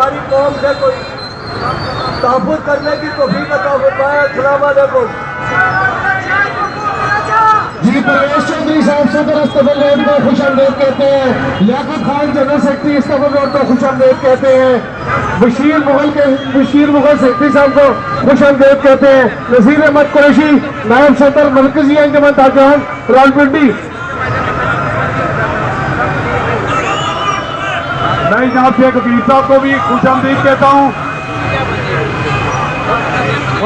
हमारी कौम से कोई तहफ़्फ़ुज़ करने की तौफ़ीक़ अता फरमाए। अस्सलाम वालेकुम। जी परवेश चौधरी साहब सदर इस्तकबाल रोड को खुशामदीद कहते हैं। याकूब खान जनरल सेक्रेटरी इस्तकबाल रोड को खुशामदीद कहते हैं। बशीर मुगल सेक्रेटरी साहब को खुशामदीद कहते हैं। नज़ीर अहमद कुरैशी नायब सदर मरकजी अंजुमन ताजहान रावलपिंडी। मैं जनाब शेख हफीज साहब को भी खुशामदीद कहता हूँ।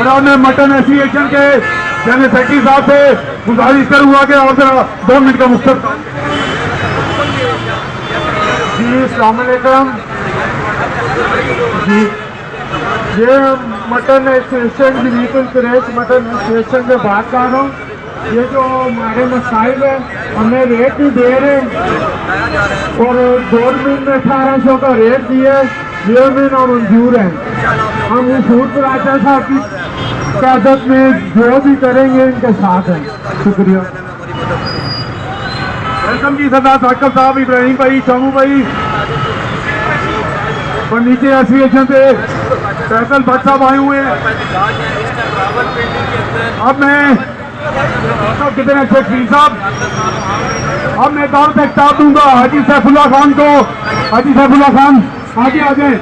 उन्होंने मटन एसोसिएशन के जनरल सेक्रेटरी साहब से गुजारिश करूंगा कि आप जरा 2 मिनट का मुख्तर। जी अस्सलाम वालेकुम जी, ये मटन एसोसिएशन बिल्कुल क्रेश मटन एसोसिएशन में बात कर रहा हूँ। ये जो हमारे मसाइल है हमें रेट भी दे रहे हैं और गवर्नमेंट ने 1800 का रेट दिया है, ये भी नामंजूर है। हम मशहूर प्राचा साहब की क्यादत में जो भी करेंगे इनके साथ हैं। शुक्रिया। वेलकम जी सरदार साकिब साहब, इब्राहिम भाई, शामू भाई, फर्नीचर एसोसिएशन से फैसल भट्ट साहब आए हुए हैं। अब मैं कितने अच्छे फीस साहब, अब मैं दावत एक खिताब दूंगा हाजी सैफुल्लाह खान को। हाजी सैफुल्लाह खान आगे आ जाए।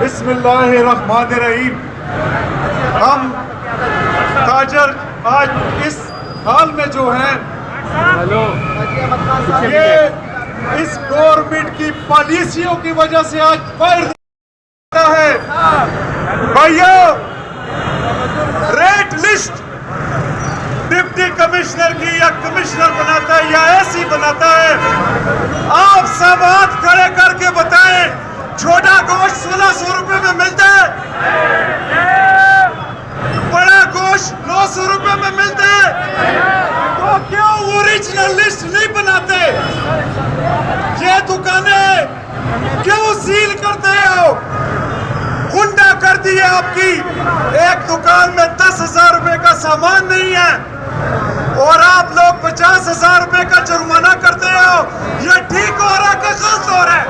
बिस्मिल्लाहिर्रहमानिर्रहीम। हम ताजर आज इस हाल में जो है ये इस गवर्नमेंट की पॉलिसियों की वजह से आज बढ़ है। भाइयों, रेट लिस्ट डिप्टी कमिश्नर की या कमिश्नर बनाता है या ऐसी बनाता है। आप सब हाथ खड़े करके बताएं, छोटा गोश्त 1600 रुपए में मिलता है, बड़ा गोश्त 900 रुपए में मिलता है। तो क्यों ओरिजिनल लिस्ट नहीं बनाते? ये दुकानें क्यों सील करते हो? गुंडा कर दी है आपकी। एक दुकान में 10,000 रुपए का सामान नहीं है और आप लोग 50,000 रुपए का जुर्माना करते हो। ये ठीक हो रहा है कि गलत हो रहा है?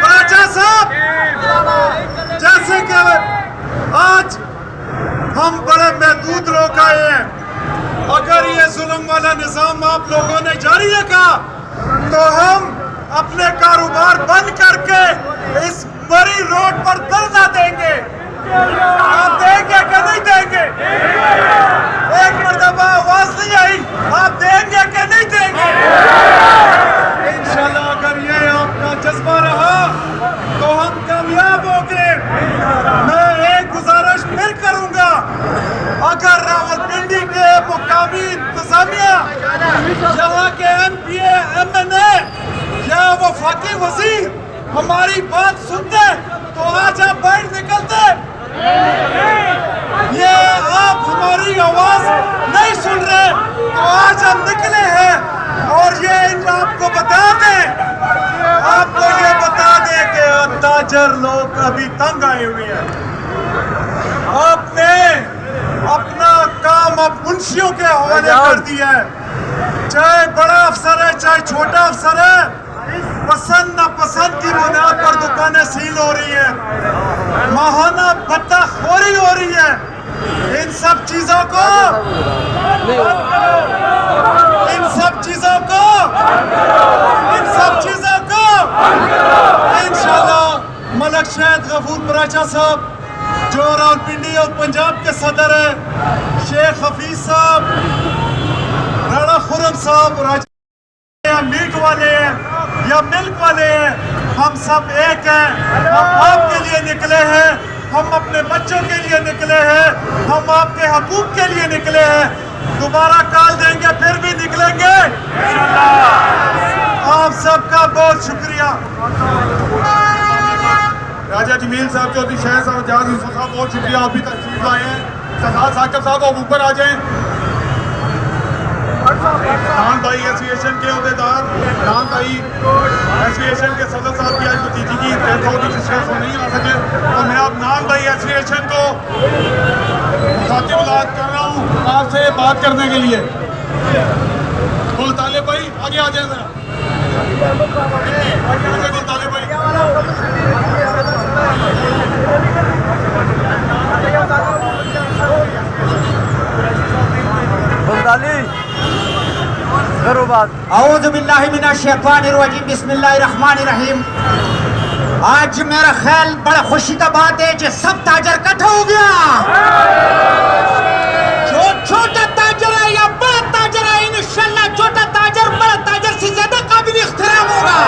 राजा साहब, जैसे कि आज हम बड़े महदूद लोग आए हैं, अगर ये जुल्म वाला निजाम आप लोगों ने जारी रखा तो हम अपने कारोबार बंद करके इस मरी रोड पर धरना देंगे। आप देंगे कि नहीं देंगे? एक मर्तबा आवाज नहीं आई, आप देंगे कि नहीं देंगे? इंशाल्लाह अगर ये आपका जज्बा रहा तो हम कामयाब होंगे। मैं एक गुजारिश फिर करूंगा, अगर रावलपिंडी के मुकामी इंतजामिया, यहाँ के MPA MNA या वफाकी वजीर हमारी बात सुनते तो आज आप बाहर निकलते। ये आप हमारी आवाज नहीं सुन रहे तो आज हम निकले हैं। और ये आपको बता दें, आपको ये बता दें कि ताजर लोग अभी तंग आए हुए हैं। आपने अपना काम अब मुंशियों के हवाले कर दिया है। चाहे बड़ा अफसर है चाहे छोटा अफसर है, पसंद नापसंद की बुनियाद पर दुकानें सील हो रही है, माहाना भत्ताखोरी हो रही है। इन सब चीजों को इंशाल्लाह मलक शहीद गफूर प्राचा साहब जो रावलपिंडी और पंजाब के सदर है, शेख हफीज साहब, राणा खुरम साहब, राजा मीट वाले हैं या मिल्क वाले हैं, हम सब एक हैं। हम आपके लिए निकले हैं, हम अपने बच्चों के लिए निकले हैं, हम आपके हकूक के लिए निकले हैं। दोबारा कॉल देंगे फिर भी निकलेंगे इंशाल्लाह। आप सबका बहुत शुक्रिया। राजा जमील साहब, चौधरी शहर साहब, जहाज यूसुफ साहब, बहुत शुक्रिया, आप भी तशरीफ लाए हैं। सरदार साकिब साहब आप ऊपर आ जाएं। नान भाई एसोसिएशन के अहदेदार, नान भाई एसोसिएशन के सदर साहब की आज भतीजी की डेथ हो गई, जिससे वो नहीं आ सके, तो मैं अब नान भाई एसोसिएशन को मुखातिब कर रहा हूँ आपसे बात करने के लिए। गुलताले भाई आगे आ जाए जरा, आगे आ जाए गुलताले भाई। गुलताली करो बात। औज़ु बिल्लाहि मिनश शैतानिर रजीम, बिस्मिल्लाहिर रहमानिर रहीम। आज मेरा ख्याल बड़ा खुशी का बात है कि सब ताजर इकट्ठा हो गया। जो छोटा ताजर है या बड़ा ताजर है, इंशाल्लाह छोटा ताजर बड़ा ताजर से ज्यादा काबिल इख्तिराम होगा।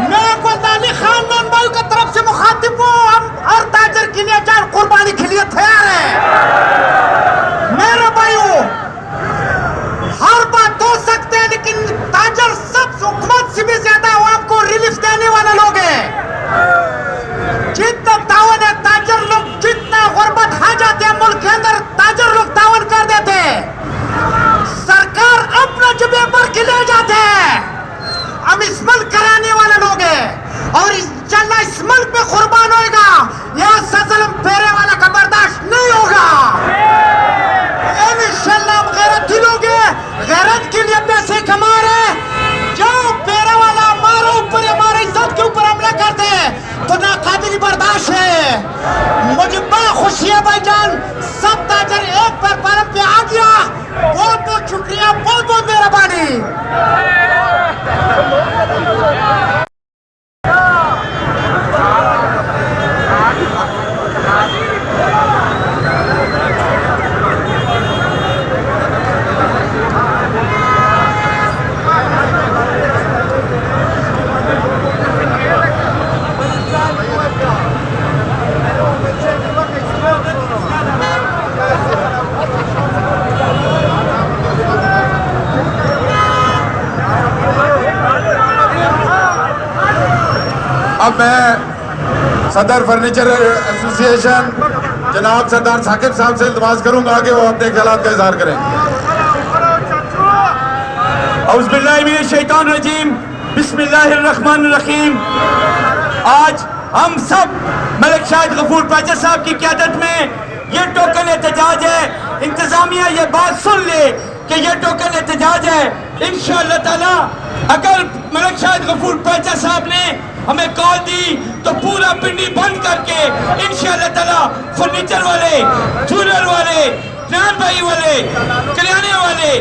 मैं गुलताली खानदान भाई की तरफ से मुखातिब हूँ, हम हर ताजर के लिए जान कुर्बानी के लिए तैयार है। मेरे भाइयों, हर बात हो सकते हैं, लेकिन ताजर सब हुकूमत से भी ज्यादा आवाम को रिलीफ देने वाला लोग हैं। जितना तावन है ताजर लोग, जितना गुर्बत आ जाते हैं मुल्क के अंदर, ताजर लोग तावन कर देते हैं। सरकार अपना जबे पर के ले जाते हैं। हम इस मुल्क कराने वाले लोग हैं और इंशाल्लाह इस मुल्क में कुर्बान होएगा। यह सजलम फेरे वाला का बर्दाश्त नहीं होगा। इंशाल्लाह हम गैरती लोग हैं, गैरत के लिए पैसे कमा रहे हैं। जो फेरे वाला हमारे ऊपर, हमारे इज्जत के ऊपर हमला करते हैं तो नाकाबिल बर्दाश्त है। मुझे बड़ा खुशी है भाईजान, सब ताजर एक बार परम पे आ गया। बहुत बहुत शुक्रिया, बहुत बहुत मेहरबानी। अब मैं सदर फर्नीचर एसोसिएशन जनाब सरदार साकिब साहब से इल्तमास करूंगा कि वो अपने ख्यालात का इजहार करें। औज़ुबिल्लाहिमिनश्शैतानिर्रजीम, बिस्मिल्लाहिर्रहमानिर्रहीम। आज हम सब मलिक शाहिद गफूर पाचा साहब की क़यादत में ये टोकन एहतजाज है। इंतजामिया ये बात सुन ले कि ये टोकन एहतजाज है। इंशाअल्लाह ताला अगर मलिक शाहिद गफूर पाचा साहब ने हमें कॉल दी तो पूरा पिंडी बंद करके इंशाअल्लाह ताला फर्नीचर वाले, ज्वेलर वाले, नान भाई वाले, किराने वाले,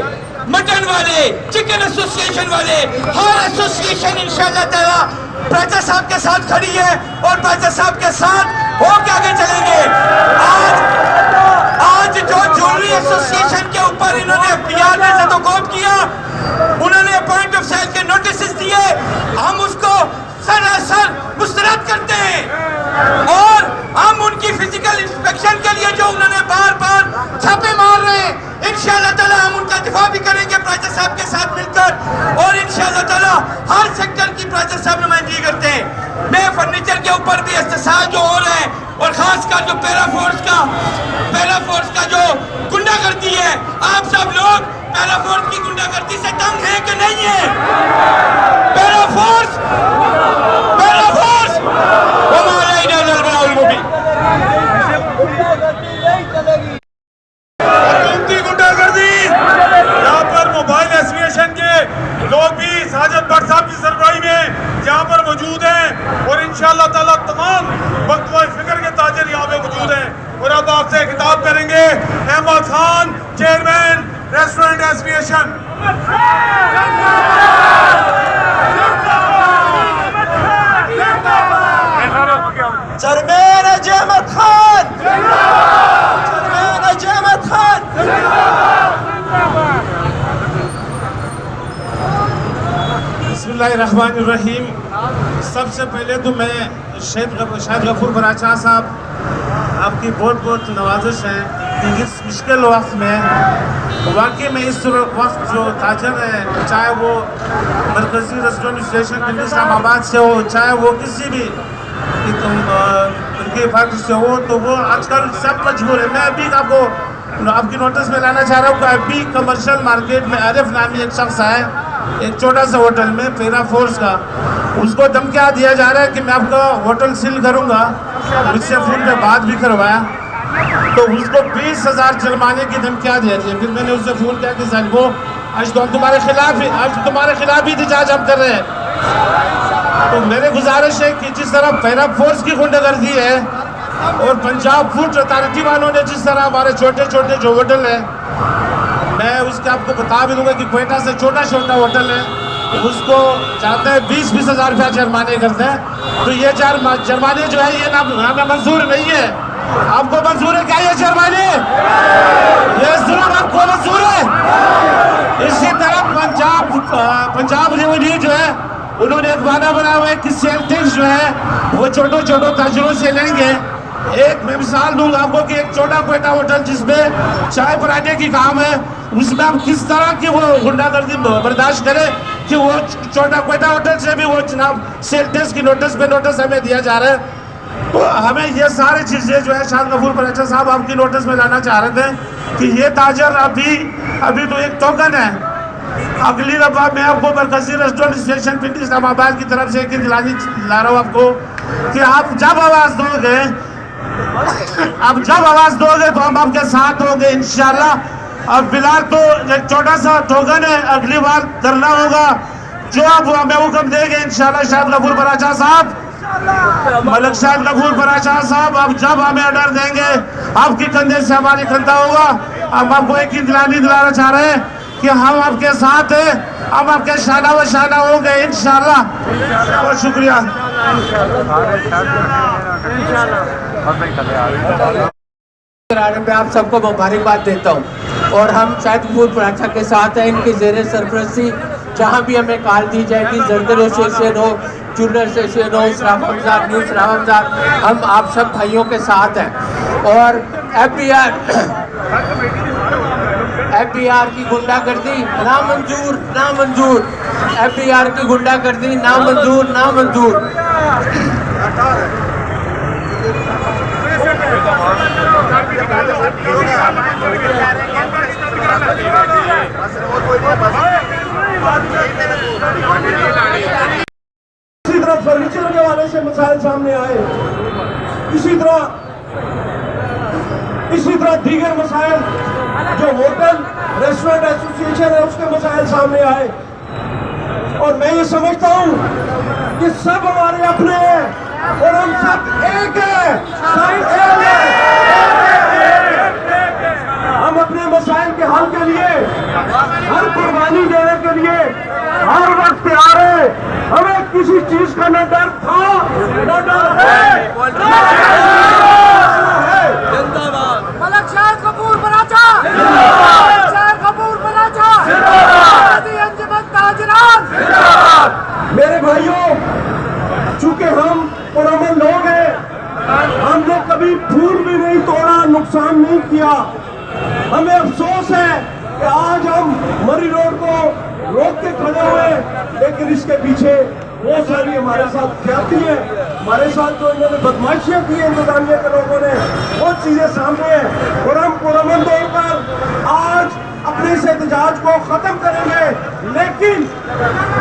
मटन वाले, चिकन एसोसिएशन वाले, हर एसोसिएशन इंशाअल्लाह ताला पाचा साहब के साथ खड़ी है और पाचा साहब के साथ होकर आगे चलेंगे। आज जो ज्वेलरी एसोसिएशन के ऊपर इन्होंने अख्तियार में सदोकोब किया, उन्होंने पॉइंट ऑफ सेल के नोटिस दिए, हम उसको सरासर मुस्तरद करते हैं और हम उनकी फिजिकल इंस्पेक्शन के लिए जो उन्होंने बार बार छापे मार रहे हैं, इंशाअल्लाह ताला हम उनका दिफा भी करेंगे प्राचा साहब के साथ मिलकर और इंशाअल्लाह ताला हर सेक्टर की प्राचा साहब नुमाइंदगी करते हैं। मैं फर्नीचर के ऊपर भी एहतसाब जो हो रहा है और खासकर जो पैरा फोर्स का जो गुंडागर्दी है, आप सब लोग पैरा फोर्स की गुंडागर्दी से तंग हैं कि नहीं है? पैरा फोर्स गुंडागर्दी यहाँ पर मोबाइल एसोसिएशन के लोग भी साजिद भट्ट साहब की सरबराही में यहाँ पर मौजूद हैं और इंशाअल्लाह ताला तमाम बख्तवा फिक्र के ताजर यहाँ पे मौजूद हैं। और अब आपसे खिताब करेंगे Ahmed Khan, chairman restaurant association. Chairman Ahmed Khan, chairman Ahmed Khan. बिस्मिल्लाहिर्रहमानिर्रहीम। सबसे पहले तो मैं शाहिद गफूर पाचा साहब आपकी बहुत बहुत नवाजिश है कि इस मुश्किल वक्त में वाकई में इस वक्त जो ताजर है, चाहे वो मरकजी रेस्टोरेंट एसोसिएशन इस्लामाबाद से हो, चाहे वो किसी भी उनके पार्टी से हो, तो वो आजकल सब मजबूर है। मैं अभी आपको आपकी नोटिस में लाना चाह रहा हूँ कि अभी कमर्शियल मार्केट में आरिफ नामी एक शख्स है, एक छोटा सा होटल में फेरा फोर्स का, उसको धमकियाँ दिया जा रहा है कि मैं आपका होटल सील करूँगा। मुझसे फ़ोन पे बात भी करवाया तो उसको 20,000 जुर्माने की धमकियाँ दे रही है। फिर मैंने उससे फ़ोन किया कि सर वो आज तो हम तुम्हारे खिलाफ ही एहतजाज हम कर रहे हैं। तो मेरे गुजारिश है कि जिस तरह फेरा फोर्स की गुंडागर्दी है और पंजाब फूड अथॉरिटी वालों ने जिस तरह हमारे छोटे छोटे जो होटल हैं, मैं उसके आपको बता भी दूंगा कि क्वेटा से छोटा होटल है, उसको चाहते हैं 20-20 हज़ार रुपया जुर्माने करते हैं। तो ये जुर्माने जो है ये ना हमें मंजूर नहीं है। आपको मंजूर है क्या ये जुर्माने? ये जुर्म आपको मंजूर है? इसी तरह पंजाब रेवेन्यू जो है उन्होंने एक वादा बनाया हुआ है कि सेल टैक्स जो है वो छोटो ताजरों से लेंगे। एक मैं मिसाल दूंगा आपको कि एक छोटा क्वेटा होटल जिसमें चाय पराठे की काम है, उसमें आप किस तरह की वो गुंडागर्दी बर्दाश्त करें कि वो छोटा क्वेटा होटल से भी वो जनाब सेल टैक्स की नोटिस हमें दिया जा रहा है। तो हमें ये सारी चीज़ें जो है शान गफूर पराचा साहब आपकी नोटिस में लाना चाह रहे थे कि ये ताजर अभी तो एक टोकन है। अगली दफा मैं आपको मरकजी रेस्टोरेंट स्टेशन पिंडी इस्लामाबाद की तरफ से एक दिलानी ला रहा हूँ आपको कि आप जब आवाज़ दोगे तो हम आपके साथ होंगे इंशाल्लाह। अब फिलहाल तो एक छोटा सा टोकन है, अगली बार करना होगा जो आप हमें हुक्म देंगे इंशाल्लाह। शान गफूर पराचा साहब, मलिक शान गफूर पराचा साहब, अब जब हमें ऑर्डर देंगे आपके कंधे से हमारी कंधा होगा। हम आपको एक ही दिलाना चाह रहे हैं कि हम आपके साथ हैं, हम आपके शाना व शाना होंगे इंशाल्लाह। बहुत शुक्रिया। मैं आप सबको मुबारकबाद देता हूँ और हम शायद गफूर पराचा के साथ हैं। इनकी ज़ेरे सरपरस्ती जहाँ भी हमें कॉल दी जाएगी, जरदरो स्टेशन हो, चूलर स्टेशन हो, सराफाबाद, न्यू सराफाबाद, हम आप सब भाइयों के साथ हैं। और FBR की गुंडागर्दी नामंजूर, FBR की गुंडागर्दी नामंजूर। इसी तरह फर्नीचर के वाले से मसाइल सामने आए, इसी तरह दीगर मसाइल जो होटल रेस्टोरेंट एसोसिएशन है उसके मसाइल सामने आए। और मैं ये समझता हूँ कि सब हमारे अपने हैं और हम सब एक हैं, हम अपने मसाइल के हल के लिए हर कुर्बानी देने के लिए हर वक्त तैयार है। हमें किसी चीज का न डर था न डर है। मलिक शान गफूर पराचा, अंजुमन ताजरान। मेरे भाइयों, चूंकि हम पुरअमन लोग हैं, हमने कभी फूल भी नहीं तोड़ा, नुकसान नहीं किया। हमें अफसोस है कि आज हम मरी रोड को रोक के खड़े हुए, लेकिन इसके पीछे बहुत सारी हमारे साथ ज्यादती है, हमारे साथ जो इन्होंने बदमाशियां की है इंतजामिया के लोगों ने, वो चीजें सामने हैं। और हम पुरअमन तौर पर आज अपने इस एहतजाज को खत्म करेंगे, लेकिन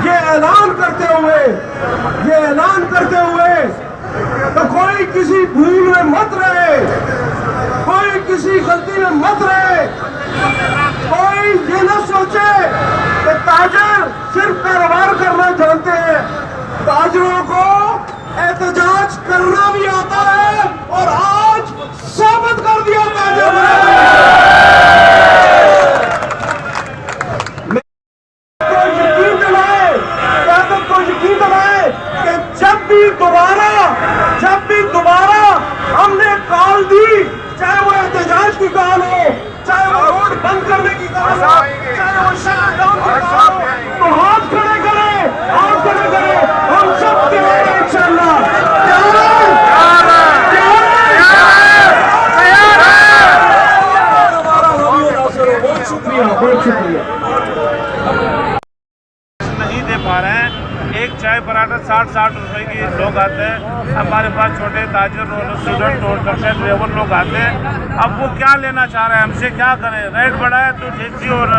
ये ऐलान करते हुए तो कोई किसी भूल में मत रहे, कोई किसी गलती में मत रहे, कोई ये न सोचे कि ताजर सिर्फ कारोबार करना जानते हैं। ताजरों को एहतजाज करना भी आता है और आज साबित कर दिया ताजर को यकीन दिलाए कि जब भी दोबारा हमने कॉल दी, चाहे वो एहतजाज की कॉल हो, चाहे वो रोड बंद करने की कॉल हो, चाहे वो शटडाउन की कॉल हो, तो हाथ खड़े करें, हम सब तैयार हैं इंशाअल्लाह। बहुत शुक्रिया। नहीं दे पा रहे हैं। एक चाय पराठा 60-60 रुपए की लोग आते हैं। हमारे पास छोटे ताजर और स्टूडेंट और कक्षा लेवल लोग आते हैं। अब वो क्या लेना चाह रहे हैं हमसे, क्या करें? रेट बढ़ाए तो जेसी और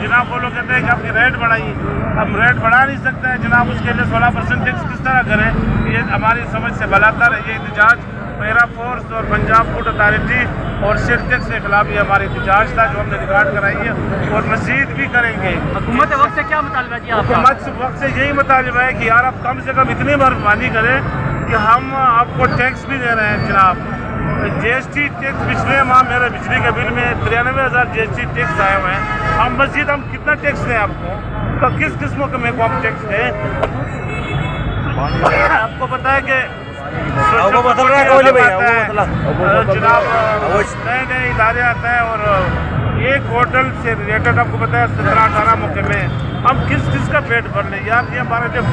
जनाब वो लोग कहते हैं कि आपकी रेट बढ़ाइए। हम रेट बढ़ा नहीं सकते हैं जनाब, उसके लिए 16% टैक्स किस तरह करें? ये हमारी समझ से बलातर है। ये एहतजाज पैरा फोर्स और पंजाब फूड अथॉरिटी और सेल टैक्स के खिलाफ ये हमारी एहतजाज था जो हमने रिकॉर्ड कराई है और मजीद भी करेंगे। हुकूमत वक्त से क्या मुतालबा किया आपका? हुकूमत वक्त से यही मुतालबा है कि यार आप कम से कम इतनी मेहरबानी करें कि हम आपको टैक्स भी दे रहे हैं जनाब। GST टैक्स पिछले माह मेरे बिजली के बिल में 93,000 GST टैक्स आए हुए हैं। हम मजीद हम कितना टैक्स दें आपको? तो किस किस्मों के में कम टैक्स दें? आपको पता है कि जनाब नए नए इदारे आते हैं और एक होटल से रिलेटेड आपको पता है 17-18 मुकदमे। हम किस किस का पेट भर लें यार? ये हमारे लिए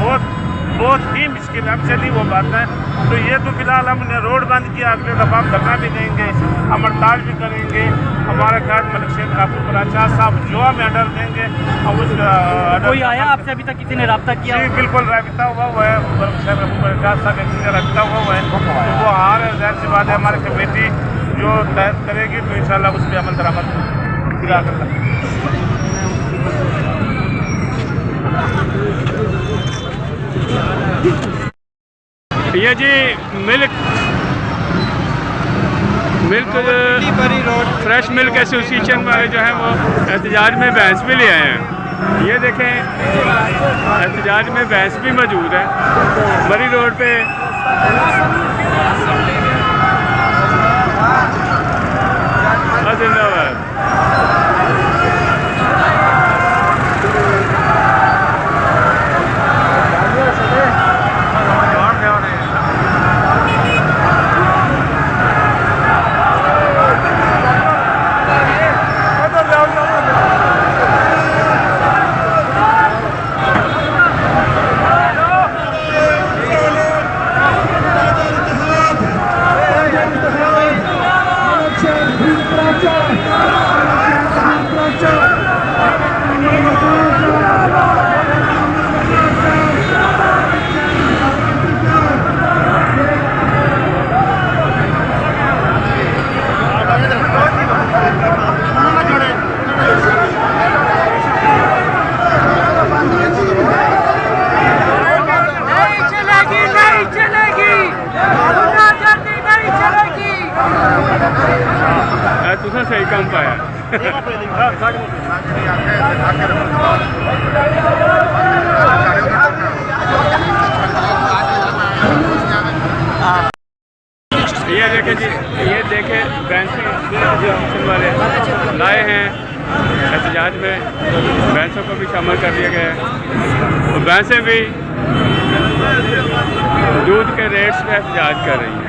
बहुत ही मुश्किल है, हमसे नहीं वो बात है। तो ये तो फिलहाल हमने रोड बंद किया, अगले दफा हम धरना भी देंगे, हम हड़ताल भी करेंगे। हमारे कायद मलिक शेख काफूर अच्छा साहब जो हमें ऑर्डर देंगे हम उसका। कोई आया आपसे अभी तक? किसी ने रब्ता किया? जी बिल्कुल रब्ता हुआ है, साहब रब्ता हुआ है तो वो आ रहे हैं। जाहिर सी बात है हमारी कमेटी जो तय करेगी तो इंशाल्लाह उस पर अमल दरामद दिला कर। ये जी मिल्क फ्रेश मिल्क एसोसिएशन वाले जो हैं वो एहतजाज में भैंस भी ले आए हैं। ये देखें एहतजाज में भैंस भी मौजूद है मरी रोड पे। जिंदाबाद। तुसा सही काम पाया। ये देखें जी, ये देखें भैंसें वाले लाए हैं एहतजाज में, भैंसों को भी शामिल कर दिया गया है और भैंसें भी दूध के रेट्स पे एहतजाज कर रही हैं।